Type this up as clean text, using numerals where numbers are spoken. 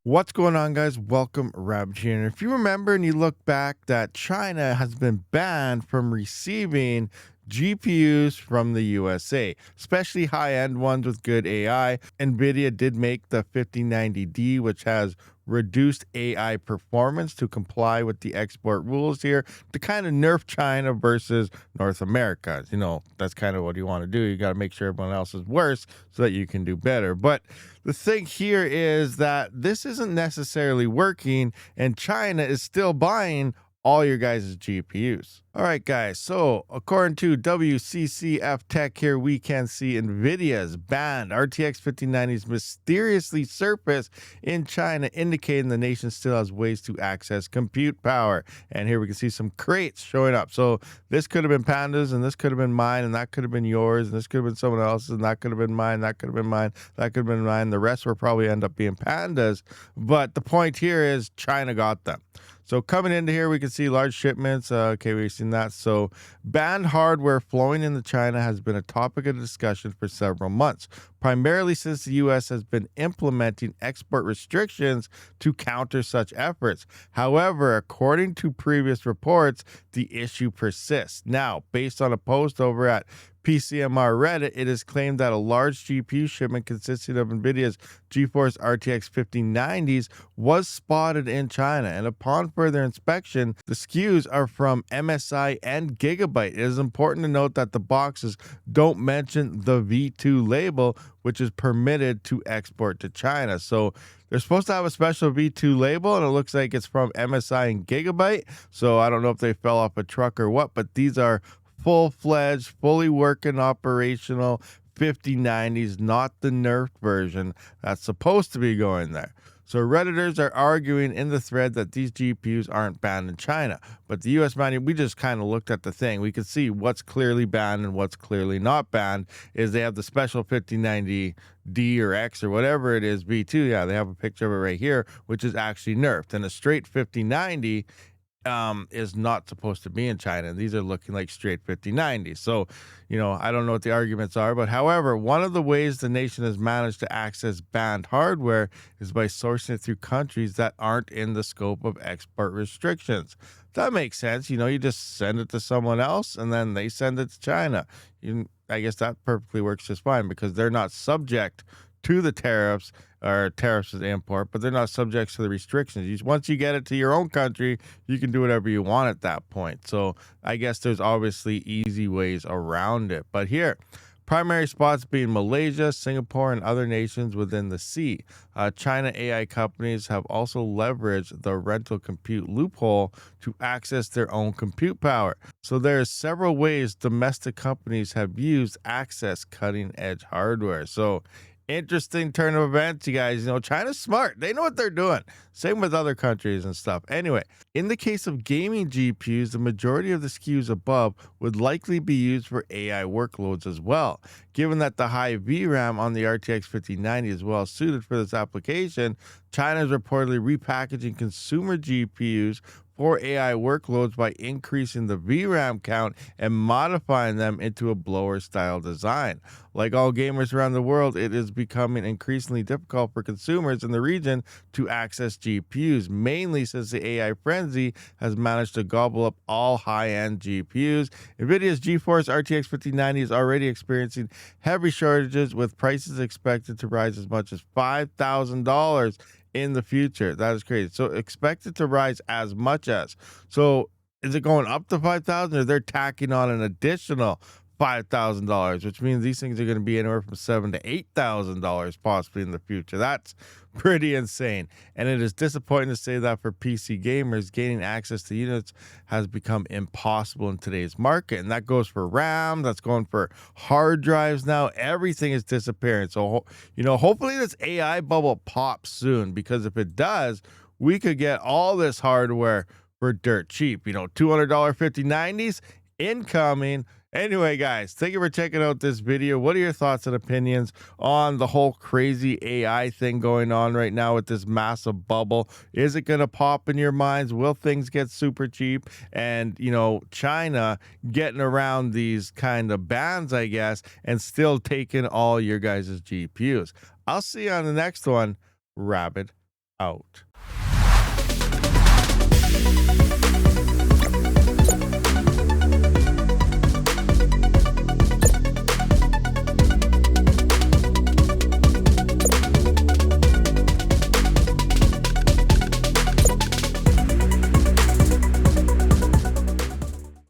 What's going on, guys? Welcome, Rabid here. And if you remember and you look back, that China has been banned from receiving GPUs from the USA, especially high-end ones with good AI. NVIDIA did make the 5090D, which has reduced AI performance to comply with the export rules here to kind of nerf China versus North America. That's kind of what you want to do. You got to make sure everyone else is worse so that you can do better. But the thing here is that this isn't necessarily working, and China is still buying all your guys' GPUs. All right, guys. So according to WCCF Tech here, we can see NVIDIA's banned RTX 5090s mysteriously surfaced in China, indicating the nation still has ways to access compute power. And here we can see some crates showing up. So this could have been Panda's, and this could have been mine, and that could have been yours, and this could have been someone else's, and that could have been mine, that could have been mine, that could have been mine. The rest will probably end up being Panda's. But the point here is China got them. So coming into here, we can see large shipments. Okay, we've seen that. So banned hardware flowing into China has been a topic of discussion for several months, primarily since the U.S. has been implementing export restrictions to counter such efforts. However, according to previous reports, the issue persists. Now, based on a post over at PCMR Reddit, it is claimed that a large GPU shipment consisting of NVIDIA's GeForce RTX 5090s was spotted in China, and upon further inspection, the SKUs are from MSI and Gigabyte. It is important to note that the boxes don't mention the V2 label, which is permitted to export to China. So they're supposed to have a special V2 label, and it looks like it's from MSI and Gigabyte. So I don't know if they fell off a truck or what, but these are full-fledged, fully working, operational 5090s, not the nerfed version that's supposed to be going there. So Redditors are arguing in the thread that these GPUs aren't banned in China, but the US we just kind of looked at the thing. We could see what's clearly banned and what's clearly not banned. Is they have the special 5090D or X or whatever it is, V2. Yeah, they have a picture of it right here, which is actually nerfed. And a straight 5090 is not supposed to be in China. These are looking like straight 5090s. So, I don't know what the arguments are, but however, one of the ways the nation has managed to access banned hardware is by sourcing it through countries that aren't in the scope of export restrictions. That makes sense. You just send it to someone else and then they send it to China. I guess that perfectly works just fine because they're not subject to the tariffs or tariffs as import, but they're not subject to the restrictions. Once you get it to your own country, you can do whatever you want at that point. So I guess there's obviously easy ways around it. But here, primary spots being Malaysia, Singapore, and other nations within the sea. China AI companies have also leveraged the rental compute loophole to access their own compute power. So there are several ways domestic companies have used access cutting edge hardware. So interesting turn of events, you guys. China's smart. They know what they're doing. Same with other countries and stuff. Anyway, in the case of gaming GPUs, the majority of the SKUs above would likely be used for AI workloads as well. Given that the high VRAM on the RTX 5090 is well suited for this application, China is reportedly repackaging consumer GPUs for AI workloads by increasing the VRAM count and modifying them into a blower-style design. Like all gamers around the world, it is becoming increasingly difficult for consumers in the region to access GPUs, mainly since the AI frenzy has managed to gobble up all high-end GPUs. NVIDIA's GeForce RTX 5090 is already experiencing heavy shortages, with prices expected to rise as much as $5,000 in the future. That is crazy. So expect it to rise as much as. So is it going up to 5,000, or they're tacking on an additional $5,000, which means these things are going to be anywhere from $7,000 to $8,000 possibly in the future. That's pretty insane. And it is disappointing to say that for PC gamers, gaining access to units has become impossible in today's market. And that goes for RAM, that's going for hard drives now. Everything is disappearing. So, hopefully this AI bubble pops soon, because if it does, we could get all this hardware for dirt cheap. $200 5090s incoming. Anyway, guys, thank you for checking out this video. What are your thoughts and opinions on the whole crazy AI thing going on right now with this massive bubble? Is it going to pop in your minds? Will things get super cheap? And, China getting around these kind of bans, I guess, and still taking all your guys' GPUs. I'll see you on the next one. Rabid. out.